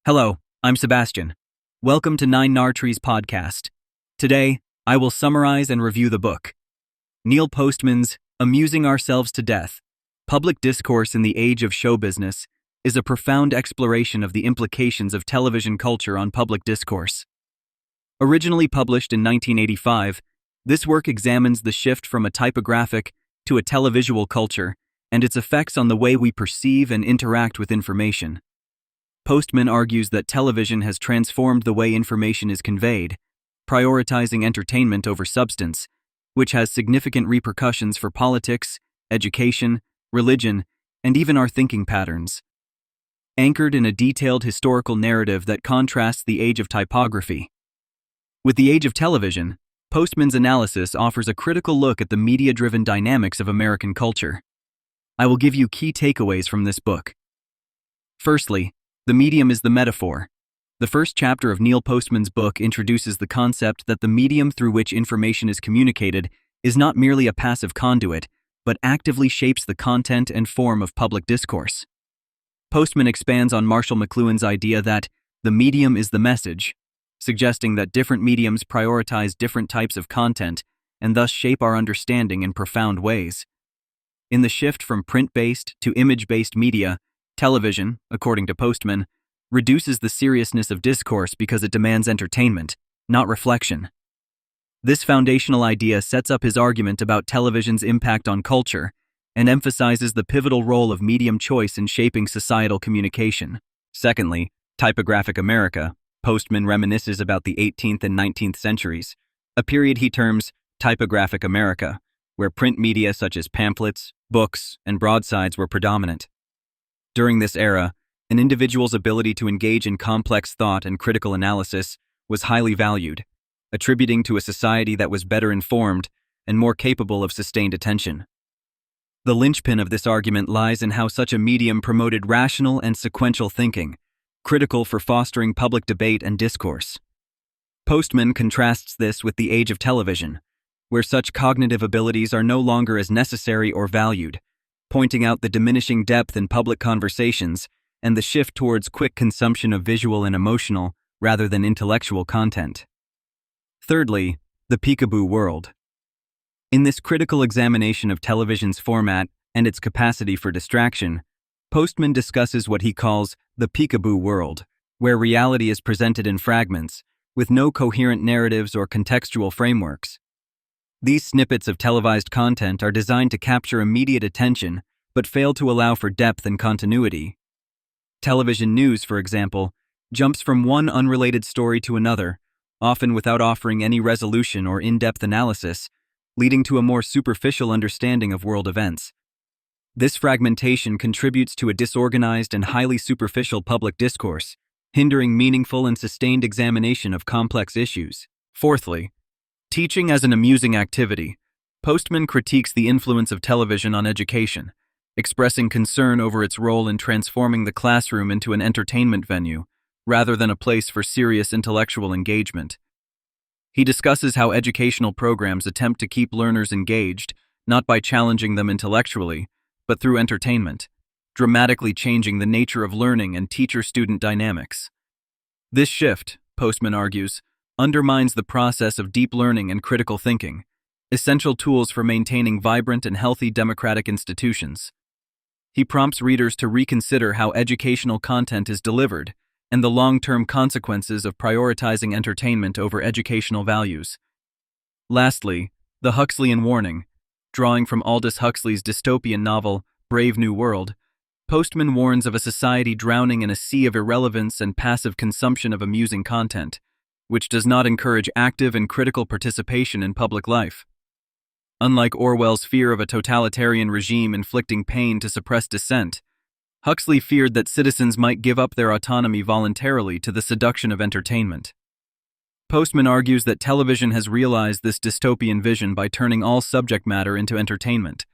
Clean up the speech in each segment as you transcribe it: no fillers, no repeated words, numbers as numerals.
Hello, I'm Sebastian. Welcome to Nine Nartree's podcast. Today, I will summarize and review the book. Neil Postman's Amusing Ourselves to Death, Public Discourse in the Age of Show Business, is a profound exploration of the implications of television culture on public discourse. Originally published in 1985, this work examines the shift from a typographic to a televisual culture and its effects on the way we perceive and interact with information. Postman argues that television has transformed the way information is conveyed, prioritizing entertainment over substance, which has significant repercussions for politics, education, religion, and even our thinking patterns. Anchored in a detailed historical narrative that contrasts the age of typography. With the age of television, Postman's analysis offers a critical look at the media-driven dynamics of American culture. I will give you key takeaways from this book. Firstly, the medium is the metaphor. The first chapter of Neil Postman's book introduces the concept that the medium through which information is communicated is not merely a passive conduit, but actively shapes the content and form of public discourse. Postman expands on Marshall McLuhan's idea that the medium is the message, suggesting that different mediums prioritize different types of content and thus shape our understanding in profound ways. In the shift from print-based to image-based media, television, according to Postman, reduces the seriousness of discourse because it demands entertainment, not reflection. This foundational idea sets up his argument about television's impact on culture and emphasizes the pivotal role of medium choice in shaping societal communication. Secondly, typographic America, Postman reminisces about the 18th and 19th centuries, a period he terms typographic America, where print media such as pamphlets, books, and broadsides were predominant. During this era, an individual's ability to engage in complex thought and critical analysis was highly valued, attributing to a society that was better informed and more capable of sustained attention. The linchpin of this argument lies in how such a medium promoted rational and sequential thinking, critical for fostering public debate and discourse. Postman contrasts this with the age of television, where such cognitive abilities are no longer as necessary or valued, pointing out the diminishing depth in public conversations and the shift towards quick consumption of visual and emotional rather than intellectual content. Thirdly, the peekaboo world. In this critical examination of television's format and its capacity for distraction, Postman discusses what he calls the peekaboo world, where reality is presented in fragments, with no coherent narratives or contextual frameworks. These snippets of televised content are designed to capture immediate attention, but fail to allow for depth and continuity. Television news, for example, jumps from one unrelated story to another, often without offering any resolution or in-depth analysis, leading to a more superficial understanding of world events. This fragmentation contributes to a disorganized and highly superficial public discourse, hindering meaningful and sustained examination of complex issues. Fourthly, teaching as an amusing activity. Postman critiques the influence of television on education, expressing concern over its role in transforming the classroom into an entertainment venue, rather than a place for serious intellectual engagement. He discusses how educational programs attempt to keep learners engaged, not by challenging them intellectually, but through entertainment, dramatically changing the nature of learning and teacher-student dynamics. This shift, Postman argues, undermines the process of deep learning and critical thinking, essential tools for maintaining vibrant and healthy democratic institutions. He prompts readers to reconsider how educational content is delivered and the long-term consequences of prioritizing entertainment over educational values. Lastly, the Huxleyan warning. Drawing from Aldous Huxley's dystopian novel, Brave New World, Postman warns of a society drowning in a sea of irrelevance and passive consumption of amusing content, which does not encourage active and critical participation in public life. Unlike Orwell's fear of a totalitarian regime inflicting pain to suppress dissent, Huxley feared that citizens might give up their autonomy voluntarily to the seduction of entertainment. Postman argues that television has realized this dystopian vision by turning all subject matter into entertainment,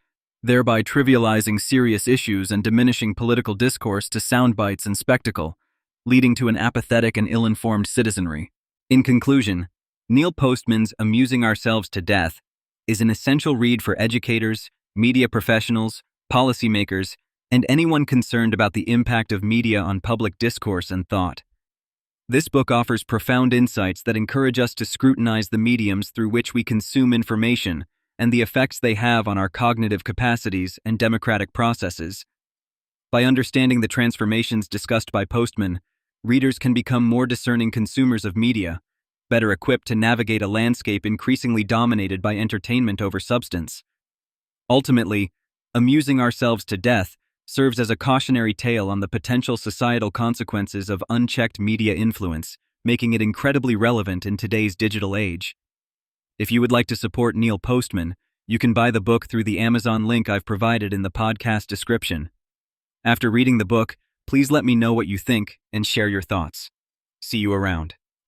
thereby trivializing serious issues and diminishing political discourse to sound bites and spectacle, leading to an apathetic and ill-informed citizenry. In conclusion, Neil Postman's Amusing Ourselves to Death is an essential read for educators, media professionals, policymakers, and anyone concerned about the impact of media on public discourse and thought. This book offers profound insights that encourage us to scrutinize the mediums through which we consume information and the effects they have on our cognitive capacities and democratic processes. By understanding the transformations discussed by Postman, readers can become more discerning consumers of media, better equipped to navigate a landscape increasingly dominated by entertainment over substance. Ultimately, Amusing Ourselves to Death serves as a cautionary tale on the potential societal consequences of unchecked media influence, making it incredibly relevant in today's digital age. If you would like to support Neil Postman, you can buy the book through the Amazon link I've provided in the podcast description. After reading the book, please let me know what you think and share your thoughts. See you around.